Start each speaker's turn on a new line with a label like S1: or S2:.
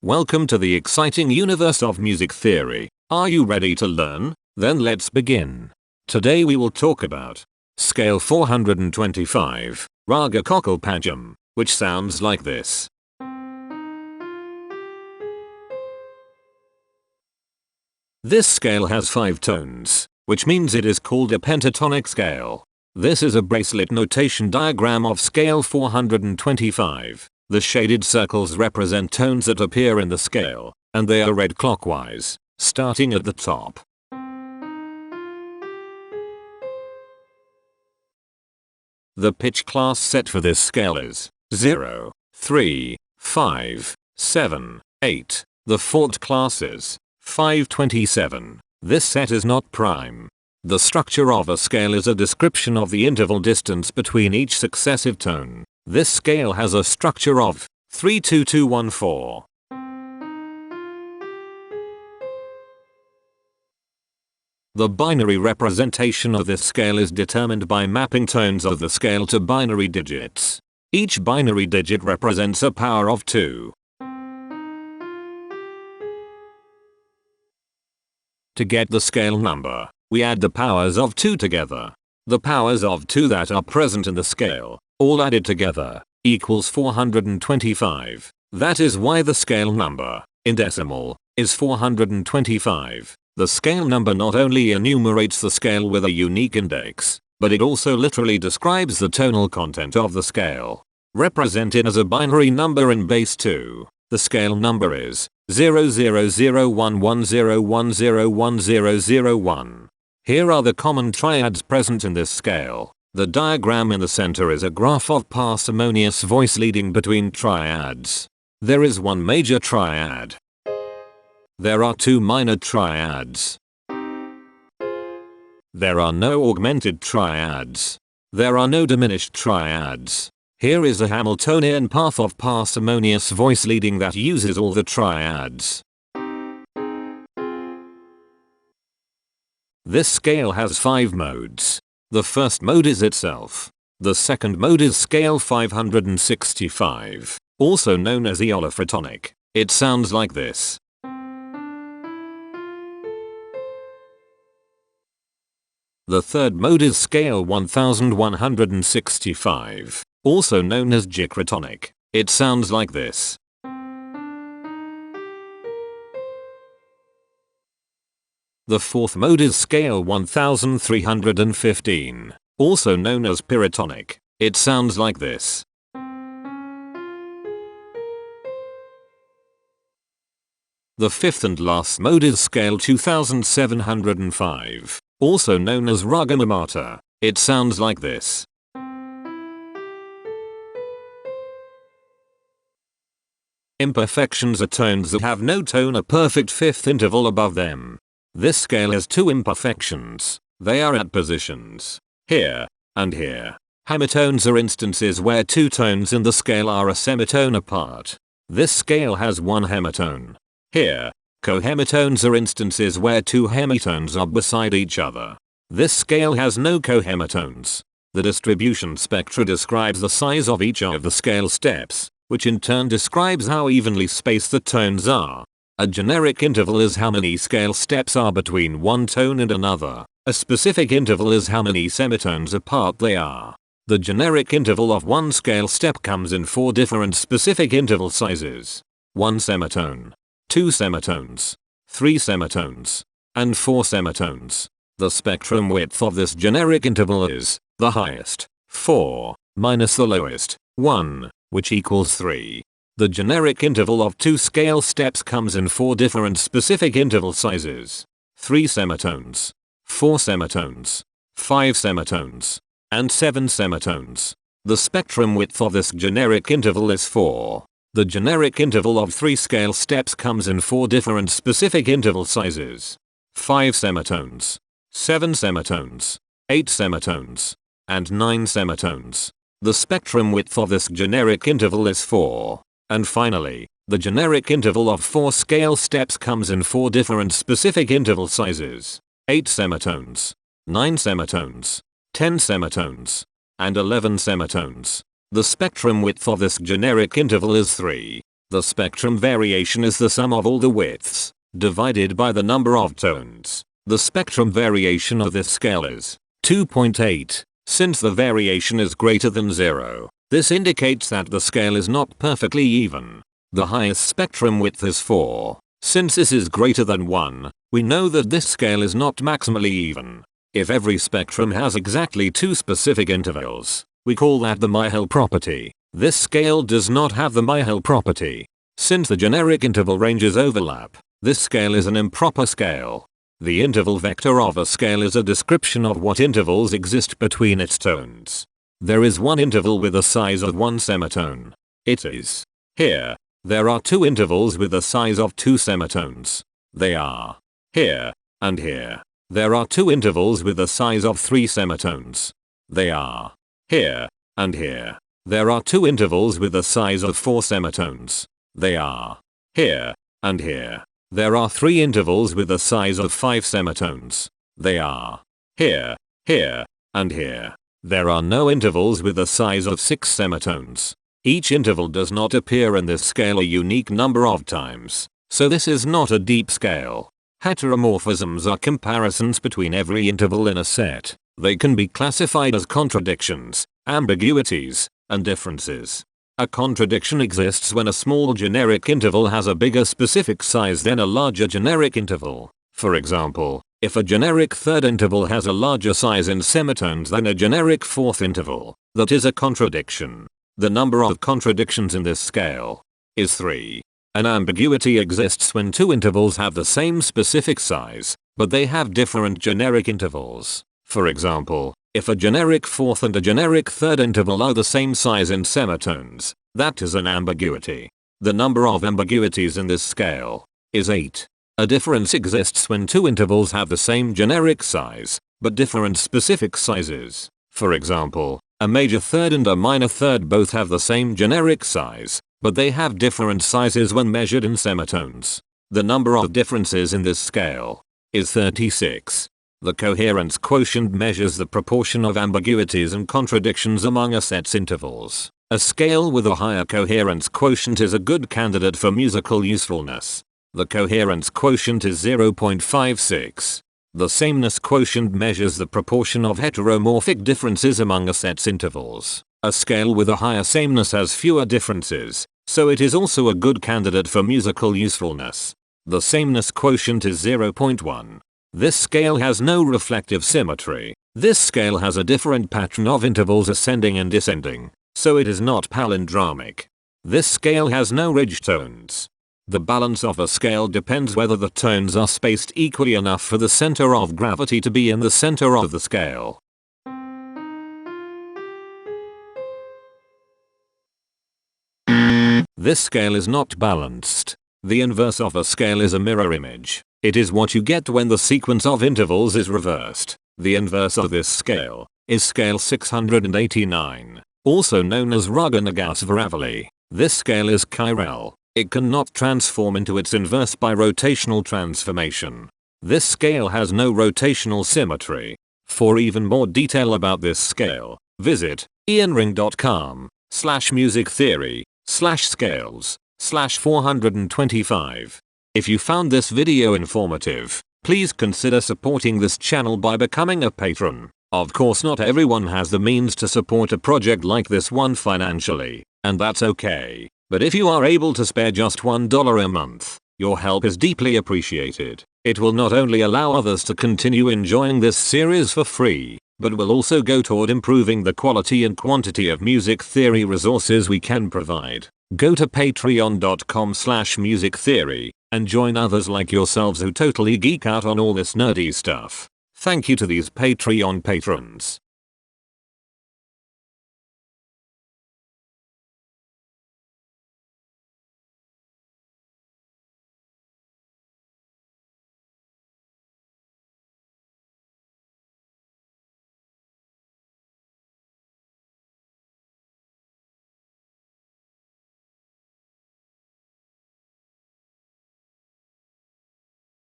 S1: Welcome to the exciting universe of music theory. Are you ready to learn? Then let's begin. Today we will talk about Scale 425, Raga Kokil Pancham, which sounds like this. This scale has 5 tones, which means it is called a pentatonic scale. This is a bracelet notation diagram of scale 425. The shaded circles represent tones that appear in the scale, and they are read clockwise, starting at the top. The pitch class set for this scale is 0, 3, 5, 7, 8. The fault class is 527. This set is not prime. The structure of a scale is a description of the interval distance between each successive tone. This scale has a structure of 32214. The binary representation of this scale is determined by mapping tones of the scale to binary digits. Each binary digit represents a power of 2. To get the scale number, we add the powers of 2 together. The powers of 2 that are present in the scale, all added together, equals 425. That is why the scale number, in decimal, is 425. The scale number not only enumerates the scale with a unique index, but it also literally describes the tonal content of the scale. Represented as a binary number in base 2, the scale number is 0001101010001. Here are the common triads present in this scale. The diagram in the center is a graph of parsimonious voice leading between triads. There is one major triad. There are 2 minor triads. There are no augmented triads. There are no diminished triads. Here is a Hamiltonian path of parsimonious voice leading that uses all the triads. This scale has 5 modes. The first mode is itself. The second mode is scale 565, also known as the olophrotonic. It sounds like this. The third mode is scale 1165, also known as gichrotonic. It sounds like this. The fourth mode is scale 1315, also known as pyratonic. It sounds like this. The fifth and last mode is scale 2705, also known as raga mamata. It sounds like this. Imperfections are tones that have no tone, a perfect fifth interval above them. This scale has 2 imperfections. They are at positions here and here. Hemitones are instances where 2 tones in the scale are a semitone apart. This scale has 1 hemitone here. Cohemitones are instances where 2 hemitones are beside each other. This scale has no cohemitones. The distribution spectra describes the size of each of the scale steps, which in turn describes how evenly spaced the tones are. A generic interval is how many scale steps are between one tone and another. A specific interval is how many semitones apart they are. The generic interval of one scale step comes in 4 different specific interval sizes. 1 semitone, 2 semitones, 3 semitones, and 4 semitones. The spectrum width of this generic interval is the highest, 4, minus the lowest, 1, which equals 3. The generic interval of 2 scale steps comes in 4 different specific interval sizes. 3 semitones, 4 semitones, 5 semitones, and 7 semitones. The spectrum width of this generic interval is 4. The generic interval of 3 scale steps comes in 4 different specific interval sizes. 5 semitones, 7 semitones, 8 semitones, and 9 semitones. The spectrum width of this generic interval is 4. And finally, the generic interval of 4 scale steps comes in 4 different specific interval sizes. 8 semitones, 9 semitones, 10 semitones, and 11 semitones. The spectrum width of this generic interval is 3. The spectrum variation is the sum of all the widths, divided by the number of tones. The spectrum variation of this scale is 2.8. Since the variation is greater than 0, this indicates that the scale is not perfectly even. The highest spectrum width is 4. Since this is greater than 1, we know that this scale is not maximally even. If every spectrum has exactly 2 specific intervals, we call that the Myhill property. This scale does not have the Myhill property. Since the generic interval ranges overlap, this scale is an improper scale. The interval vector of a scale is a description of what intervals exist between its tones. There is one interval with a size of 1 semitone. It is here. There are 2 intervals with a size of 2 semitones. They are here and here. There are 2 intervals with a size of 3 semitones. They are here and here. There are 2 intervals with a size of 4 semitones. They are here and here. There are 3 intervals with a size of 5 semitones. They are here, here, and here. There are no intervals with a size of 6 semitones. Each interval does not appear in this scale a unique number of times, so this is not a deep scale. Heteromorphisms are comparisons between every interval in a set. They can be classified as contradictions, ambiguities, and differences. A contradiction exists when a small generic interval has a bigger specific size than a larger generic interval. For example, if a generic third interval has a larger size in semitones than a generic fourth interval, that is a contradiction. The number of contradictions in this scale is 3. An ambiguity exists when 2 intervals have the same specific size, but they have different generic intervals. For example, if a generic fourth and a generic third interval are the same size in semitones, that is an ambiguity. The number of ambiguities in this scale is 8. A difference exists when 2 intervals have the same generic size, but different specific sizes. For example, a major third and a minor third both have the same generic size, but they have different sizes when measured in semitones. The number of differences in this scale is 36. The coherence quotient measures the proportion of ambiguities and contradictions among a set's intervals. A scale with a higher coherence quotient is a good candidate for musical usefulness. The coherence quotient is 0.56. The sameness quotient measures the proportion of heteromorphic differences among a set's intervals. A scale with a higher sameness has fewer differences, so it is also a good candidate for musical usefulness. The sameness quotient is 0.1. This scale has no reflective symmetry. This scale has a different pattern of intervals ascending and descending, so it is not palindromic. This scale has no ridge tones. The balance of a scale depends whether the tones are spaced equally enough for the center of gravity to be in the center of the scale. This scale is not balanced. The inverse of a scale is a mirror image. It is what you get when the sequence of intervals is reversed. The inverse of this scale is scale 689, also known as Raga Kokil. This scale is chiral. It cannot transform into its inverse by rotational transformation. This scale has no rotational symmetry. For even more detail about this scale, visit ianring.com/musictheory/scales/425. If you found this video informative, please consider supporting this channel by becoming a patron. Of course, not everyone has the means to support a project like this one financially, and that's okay. But if you are able to spare just $1 a month, your help is deeply appreciated. It will not only allow others to continue enjoying this series for free, but will also go toward improving the quality and quantity of music theory resources we can provide. Go to patreon.com/musictheory and join others like yourselves who totally geek out on all this nerdy stuff. Thank you to these Patreon patrons.